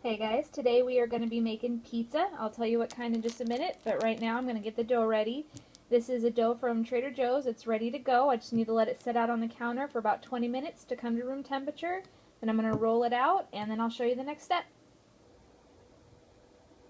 Hey guys, today we are going to be making pizza. I'll tell you what kind in just a minute, but right now I'm going to get the dough ready. This is a dough from Trader Joe's. It's ready to go. I just need to let it sit out on the counter for about 20 minutes to come to room temperature. Then I'm going to roll it out and then I'll show you the next step.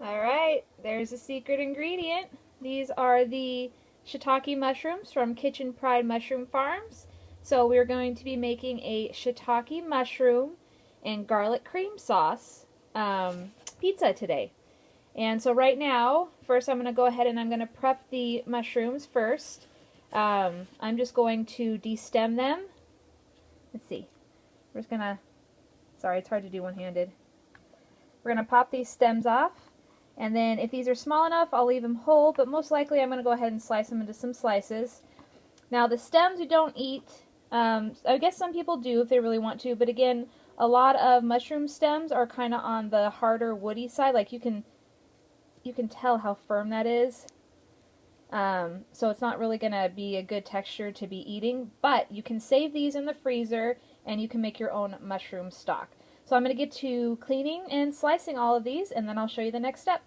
Alright, there's a secret ingredient. These are the shiitake mushrooms from Kitchen Pride Mushroom Farms. So we're going to be making a shiitake mushroom and garlic cream sauce pizza today. And so right now, first I'm going to go ahead and I'm going to prep the mushrooms first. I'm just going to destem them. Let's see. We're just going to, sorry, it's hard to do one-handed. We're going to pop these stems off. And then if these are small enough, I'll leave them whole, but most likely I'm going to go ahead and slice them into some slices. Now the stems you don't eat. I guess some people do if they really want to, but again, a lot of mushroom stems are kind of on the harder woody side. Like you can tell how firm that is. So it's not really going to be a good texture to be eating, but you can save these in the freezer and you can make your own mushroom stock. So I'm going to get to cleaning and slicing all of these, and then I'll show you the next step.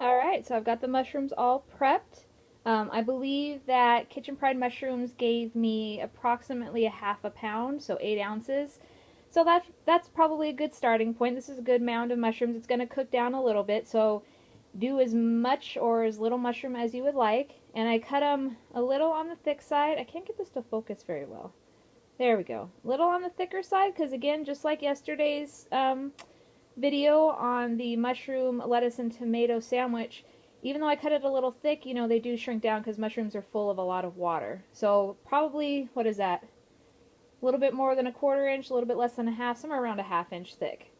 Alright, so I've got the mushrooms all prepped. I believe that Kitchen Pride mushrooms gave me approximately a half a pound, so 8 ounces. So that's probably a good starting point. This is a good mound of mushrooms. It's going to cook down a little bit, so do as much or as little mushroom as you would like. And I cut them a little on the thick side. I can't get this to focus very well. There we go. A little on the thicker side, because again, just like yesterday's video on the mushroom, lettuce, and tomato sandwich, even though I cut it a little thick, you know, they do shrink down because mushrooms are full of a lot of water. So probably, what is that? A little bit more than a 1/4 inch, a little bit less than a half, somewhere around a 1/2 inch thick.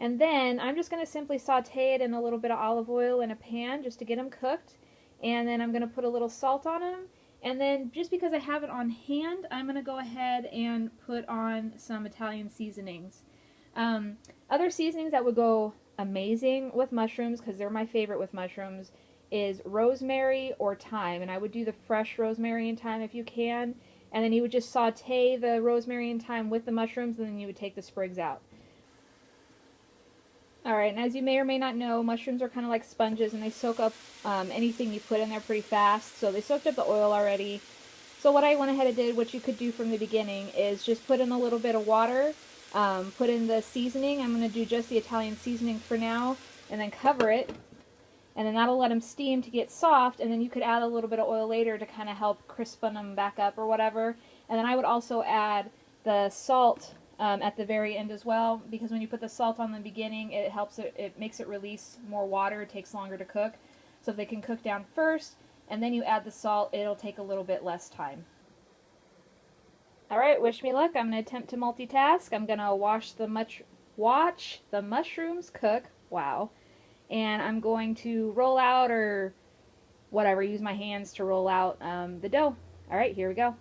And then I'm just going to simply saute it in a little bit of olive oil in a pan just to get them cooked. And then I'm going to put a little salt on them. And then just because I have it on hand, I'm going to go ahead and put on some Italian seasonings. Other seasonings that would go amazing with mushrooms, because they're my favorite with mushrooms, is rosemary or thyme. And I would do the fresh rosemary and thyme if you can. And then you would just saute the rosemary and thyme with the mushrooms, and then you would take the sprigs out. Alright, and as you may or may not know, mushrooms are kind of like sponges, and they soak up anything you put in there pretty fast. So they soaked up the oil already. So what I went ahead and did, what you could do from the beginning, is just put in a little bit of water, put in the seasoning. I'm going to do just the Italian seasoning for now, and then cover it. And then that'll let them steam to get soft, and then you could add a little bit of oil later to kind of help crispen them back up or whatever. And then I would also add the salt at the very end as well, because when you put the salt on the beginning, it helps it makes it release more water. It takes longer to cook. So if they can cook down first, and then you add the salt, it'll take a little bit less time. Alright, wish me luck. I'm going to attempt to multitask. I'm going to watch the mushrooms cook. Wow. And I'm going to roll out, or whatever, use my hands to roll out the dough. Alright, here we go.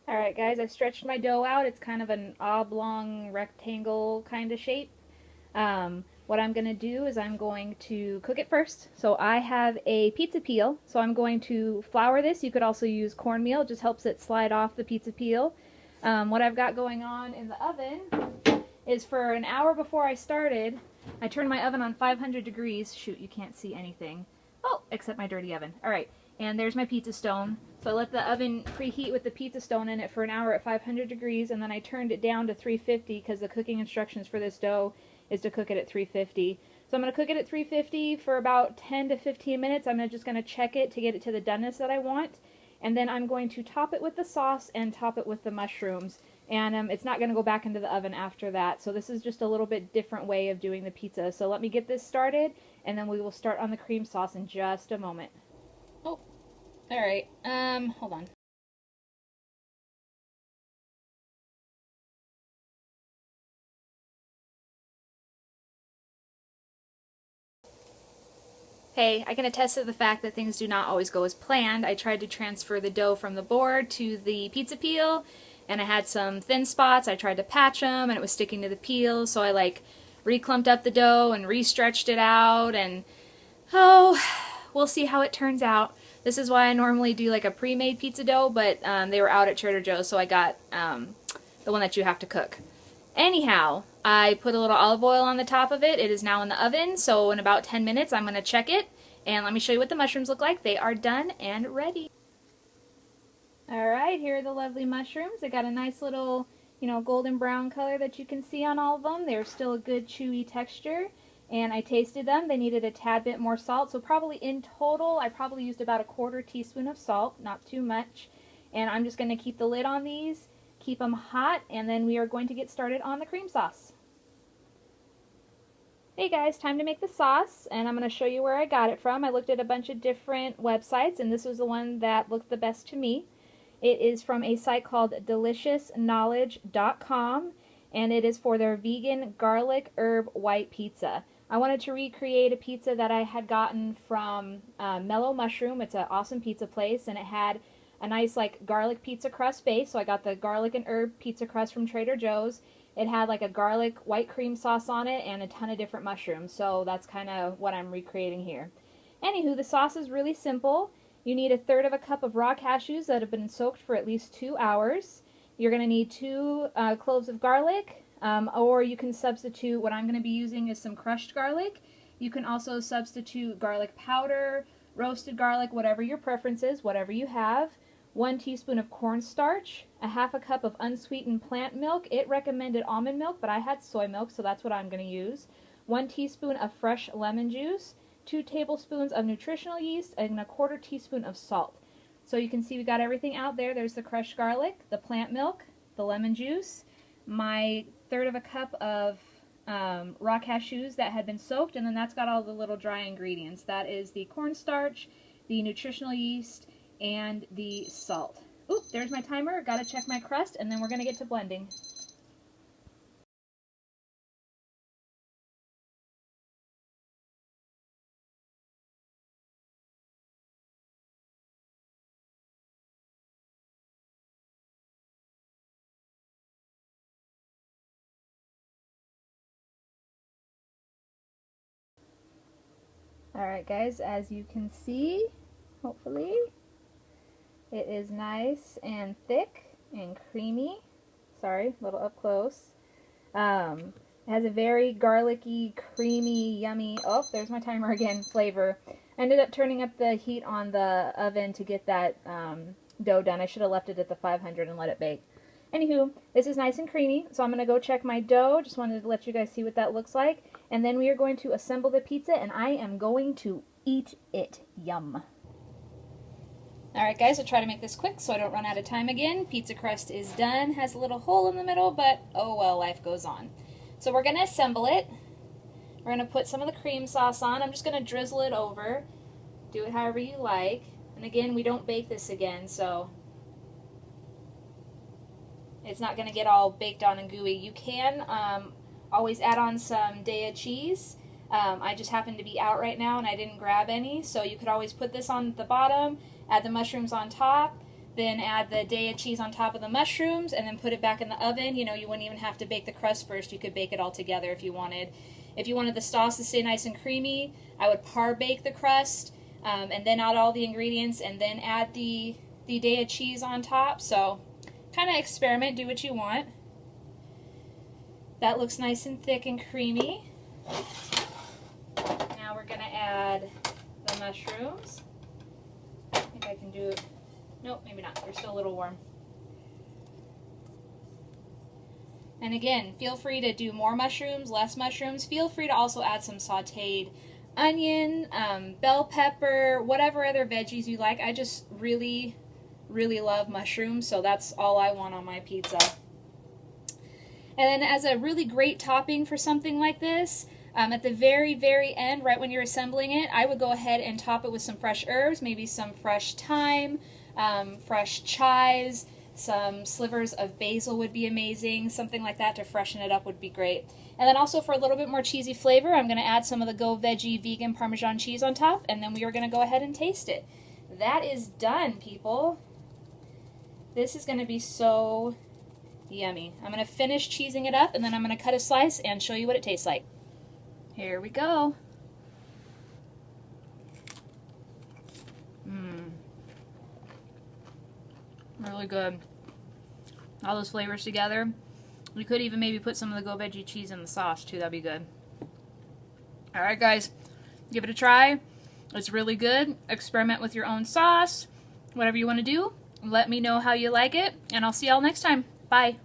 Alright guys, I've stretched my dough out. It's kind of an oblong rectangle kind of shape. What I'm going to do is I'm going to cook it first. So I have a pizza peel, so I'm going to flour this. You could also use cornmeal, it just helps it slide off the pizza peel. What I've got going on in the oven is, for an hour before I started, I turned my oven on 500 degrees. Shoot, you can't see anything. Oh, except my dirty oven. Alright, and there's my pizza stone. So I let the oven preheat with the pizza stone in it for an hour at 500 degrees, and then I turned it down to 350 because the cooking instructions for this dough is to cook it at 350. So I'm going to cook it at 350 for about 10 to 15 minutes. I'm just going to check it to get it to the doneness that I want. And then I'm going to top it with the sauce and top it with the mushrooms. And it's not going to go back into the oven after that. So this is just a little bit different way of doing the pizza. So let me get this started, and then we will start on the cream sauce in just a moment. All right, hold on. Hey, I can attest to the fact that things do not always go as planned. I tried to transfer the dough from the board to the pizza peel, and I had some thin spots. I tried to patch them, and it was sticking to the peel, so I like re-clumped up the dough and re-stretched it out, and oh, we'll see how it turns out. This is why I normally do like a pre-made pizza dough, but they were out at Trader Joe's, so I got the one that you have to cook. Anyhow, I put a little olive oil on the top of it. It is now in the oven, so in about 10 minutes I'm going to check it, and let me show you what the mushrooms look like. They are done and ready. Alright, here are the lovely mushrooms. They got a nice little, golden brown color that you can see on all of them. They're still a good chewy texture, and I tasted them. They needed a tad bit more salt, so probably in total I probably used about a 1/4 teaspoon of salt, not too much. And I'm just going to keep the lid on these, keep them hot, and then we are going to get started on the cream sauce. Hey guys, time to make the sauce, and I'm going to show you where I got it from. I looked at a bunch of different websites, and this was the one that looked the best to me. It is from a site called deliciousknowledge.com, and it is for their vegan garlic herb white pizza. I wanted to recreate a pizza that I had gotten from Mellow Mushroom. It's an awesome pizza place, and it had a nice like garlic pizza crust base, so I got the garlic and herb pizza crust from Trader Joe's. It had like a garlic white cream sauce on it and a ton of different mushrooms, so that's kind of what I'm recreating here. Anywho, the sauce is really simple. You need 1/3 cup of raw cashews that have been soaked for at least 2 hours. You're going to need 2 cloves of garlic, or you can substitute, what I'm going to be using is some crushed garlic. You can also substitute garlic powder, roasted garlic, whatever your preference is, whatever you have. 1 teaspoon of cornstarch, 1/2 cup of unsweetened plant milk. It recommended almond milk, but I had soy milk, so that's what I'm going to use. 1 teaspoon of fresh lemon juice, 2 tablespoons of nutritional yeast, and 1/4 teaspoon of salt. So you can see we got everything out there. There's the crushed garlic, the plant milk, the lemon juice, my 1/3 cup of raw cashews that had been soaked, and then that's got all the little dry ingredients. That is the cornstarch, the nutritional yeast, and the salt. Oop, there's my timer. Gotta check my crust, and then we're gonna get to blending. Alright guys, as you can see, hopefully, it is nice and thick and creamy. Sorry, a little up close. It has a very garlicky, creamy, yummy, oh, there's my timer again, flavor. I ended up turning up the heat on the oven to get that dough done. I should have left it at the 500 and let it bake. Anywho, this is nice and creamy, so I'm going to go check my dough. Just wanted to let you guys see what that looks like. And then we are going to assemble the pizza, and I am going to eat it. Yum. Alright guys, I'll try to make this quick so I don't run out of time again. Pizza crust is done. Has a little hole in the middle, but oh well, life goes on. So we're going to assemble it. We're going to put some of the cream sauce on. I'm just going to drizzle it over. Do it however you like. And again, we don't bake this again, so it's not going to get all baked on and gooey. You can always add on some Daiya cheese. I just happen to be out right now and I didn't grab any, so you could always put this on the bottom, add the mushrooms on top, then add the Daiya cheese on top of the mushrooms, and then put it back in the oven. You know, you wouldn't even have to bake the crust first. You could bake it all together if you wanted. If you wanted the sauce to stay nice and creamy, I would par-bake the crust, and then add all the ingredients, and then add the Daiya cheese on top. So kind of experiment, do what you want. That looks nice and thick and creamy. Now we're going to add the mushrooms. I think I can do it. Nope, maybe not. They're still a little warm. And again, feel free to do more mushrooms, less mushrooms. Feel free to also add some sauteed onion, bell pepper, whatever other veggies you like. I just really love mushrooms, so that's all I want on my pizza. And then as a really great topping for something like this, At the very, very end, right when you're assembling it, I would go ahead and top it with some fresh herbs, maybe some fresh thyme, fresh chives, some slivers of basil would be amazing. Something like that to freshen it up would be great. And then also for a little bit more cheesy flavor, I'm going to add some of the Go Veggie vegan Parmesan cheese on top, and then we are going to go ahead and taste it. That is done, people. This is going to be so yummy. I'm going to finish cheesing it up, and then I'm going to cut a slice and show you what it tastes like. Here we go. Really good. All those flavors together. You could even maybe put some of the Go Veggie cheese in the sauce too. That'd be good. Alright guys, give it a try. It's really good. Experiment with your own sauce. Whatever you want to do. Let me know how you like it. And I'll see y'all next time. Bye.